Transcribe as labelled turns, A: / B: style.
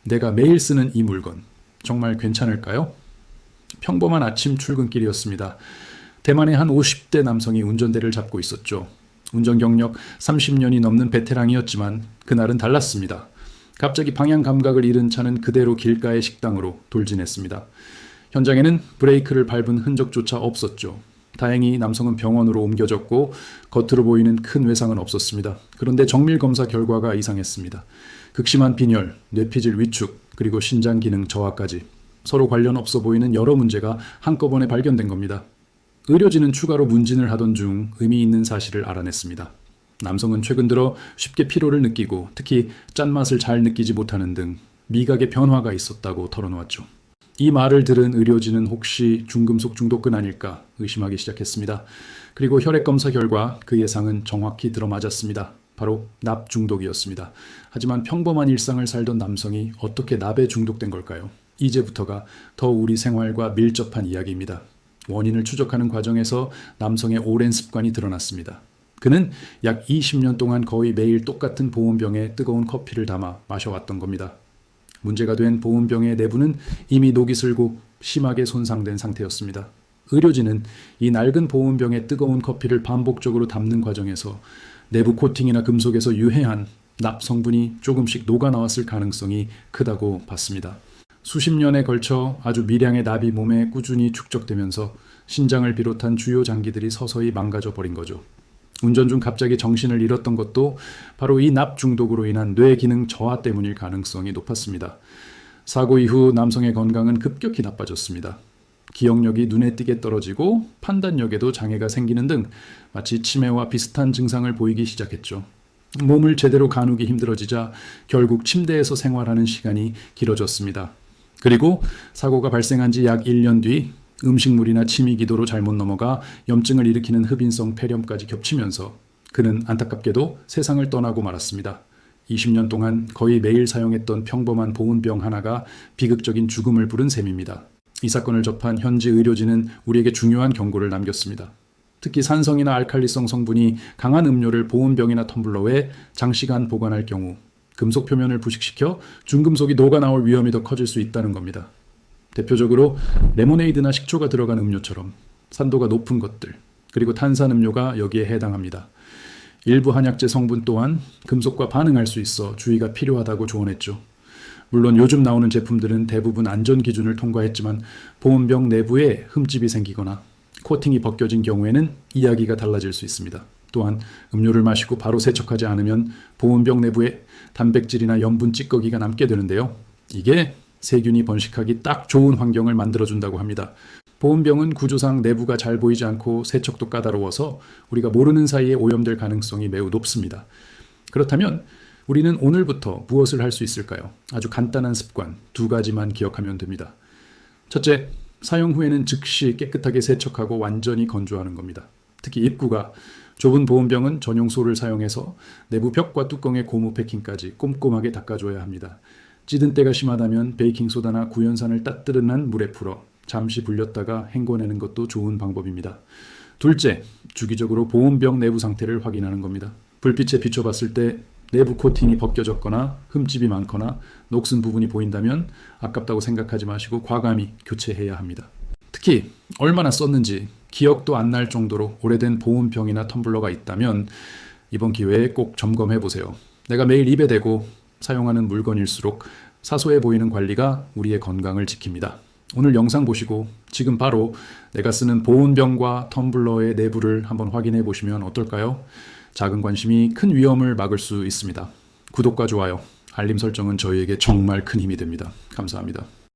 A: 내가 매일 쓰는 이 물건 정말 괜찮을까요? 평범한 아침 출근길이었습니다. 대만의 한 50대 남성이 운전대를 잡고 있었죠. 운전 경력 30년이 넘는 베테랑이었지만 그날은 달랐습니다. 갑자기 방향 감각을 잃은 차는 그대로 길가의 식당으로 돌진했습니다. 현장에는 브레이크를 밟은 흔적조차 없었죠. 다행히 남성은 병원으로 옮겨졌고 겉으로 보이는 큰 외상은 없었습니다. 그런데 정밀 검사 결과가 이상했습니다. 극심한 빈혈, 뇌피질 위축, 그리고 신장 기능 저하까지 서로 관련 없어 보이는 여러 문제가 한꺼번에 발견된 겁니다. 의료진은 추가로 문진을 하던 중 의미 있는 사실을 알아냈습니다. 남성은 최근 들어 쉽게 피로를 느끼고 특히 짠맛을 잘 느끼지 못하는 등 미각의 변화가 있었다고 털어놓았죠. 이 말을 들은 의료진은 혹시 중금속 중독은 아닐까 의심하기 시작했습니다. 그리고 혈액 검사 결과 그 예상은 정확히 들어맞았습니다. 바로 납 중독이었습니다. 하지만 평범한 일상을 살던 남성이 어떻게 납에 중독된 걸까요? 이제부터가 더 우리 생활과 밀접한 이야기입니다. 원인을 추적하는 과정에서 남성의 오랜 습관이 드러났습니다. 그는 약 20년 동안 거의 매일 똑같은 보온병에 뜨거운 커피를 담아 마셔왔던 겁니다. 문제가 된 보온병의 내부는 이미 녹이 슬고 심하게 손상된 상태였습니다. 의료진은 이 낡은 보온병에 뜨거운 커피를 반복적으로 담는 과정에서 내부 코팅이나 금속에서 유해한 납 성분이 조금씩 녹아나왔을 가능성이 크다고 봤습니다. 수십 년에 걸쳐 아주 미량의 납이 몸에 꾸준히 축적되면서 신장을 비롯한 주요 장기들이 서서히 망가져 버린 거죠. 운전 중 갑자기 정신을 잃었던 것도 바로 이 납 중독으로 인한 뇌 기능 저하 때문일 가능성이 높았습니다. 사고 이후 남성의 건강은 급격히 나빠졌습니다. 기억력이 눈에 띄게 떨어지고 판단력에도 장애가 생기는 등 마치 치매와 비슷한 증상을 보이기 시작했죠. 몸을 제대로 가누기 힘들어지자 결국 침대에서 생활하는 시간이 길어졌습니다. 그리고 사고가 발생한 지 약 1년 뒤 음식물이나 침이 기도로 잘못 넘어가 염증을 일으키는 흡인성 폐렴까지 겹치면서 그는 안타깝게도 세상을 떠나고 말았습니다. 20년 동안 거의 매일 사용했던 평범한 보온병 하나가 비극적인 죽음을 부른 셈입니다. 이 사건을 접한 현지 의료진은 우리에게 중요한 경고를 남겼습니다. 특히 산성이나 알칼리성 성분이 강한 음료를 보온병이나 텀블러에 장시간 보관할 경우 금속 표면을 부식시켜 중금속이 녹아나올 위험이 더 커질 수 있다는 겁니다. 대표적으로 레모네이드나 식초가 들어간 음료처럼 산도가 높은 것들, 그리고 탄산음료가 여기에 해당합니다. 일부 한약재 성분 또한 금속과 반응할 수 있어 주의가 필요하다고 조언했죠. 물론 요즘 나오는 제품들은 대부분 안전 기준을 통과했지만 보온병 내부에 흠집이 생기거나 코팅이 벗겨진 경우에는 이야기가 달라질 수 있습니다. 또한 음료를 마시고 바로 세척하지 않으면 보온병 내부에 단백질이나 염분 찌꺼기가 남게 되는데요. 이게 세균이 번식하기 딱 좋은 환경을 만들어준다고 합니다. 보온병은 구조상 내부가 잘 보이지 않고 세척도 까다로워서 우리가 모르는 사이에 오염될 가능성이 매우 높습니다. 그렇다면 우리는 오늘부터 무엇을 할 수 있을까요? 아주 간단한 습관 2가지만 기억하면 됩니다. 첫째, 사용 후에는 즉시 깨끗하게 세척하고 완전히 건조하는 겁니다. 특히 입구가 좁은 보온병은 전용소를 사용해서 내부 벽과 뚜껑의 고무 패킹까지 꼼꼼하게 닦아줘야 합니다. 찌든 때가 심하다면 베이킹소다나 구연산을 따뜻한 물에 풀어 잠시 불렸다가 헹궈내는 것도 좋은 방법입니다. 둘째, 주기적으로 보온병 내부 상태를 확인하는 겁니다. 불빛에 비춰봤을 때 내부 코팅이 벗겨졌거나 흠집이 많거나 녹슨 부분이 보인다면 아깝다고 생각하지 마시고 과감히 교체해야 합니다. 특히 얼마나 썼는지 기억도 안 날 정도로 오래된 보온병이나 텀블러가 있다면 이번 기회에 꼭 점검해 보세요. 내가 매일 입에 대고 사용하는 물건일수록 사소해 보이는 관리가 우리의 건강을 지킵니다. 오늘 영상 보시고 지금 바로 내가 쓰는 보온병과 텀블러의 내부를 한번 확인해 보시면 어떨까요? 작은 관심이 큰 위험을 막을 수 있습니다. 구독과 좋아요, 알림 설정은 저희에게 정말 큰 힘이 됩니다. 감사합니다.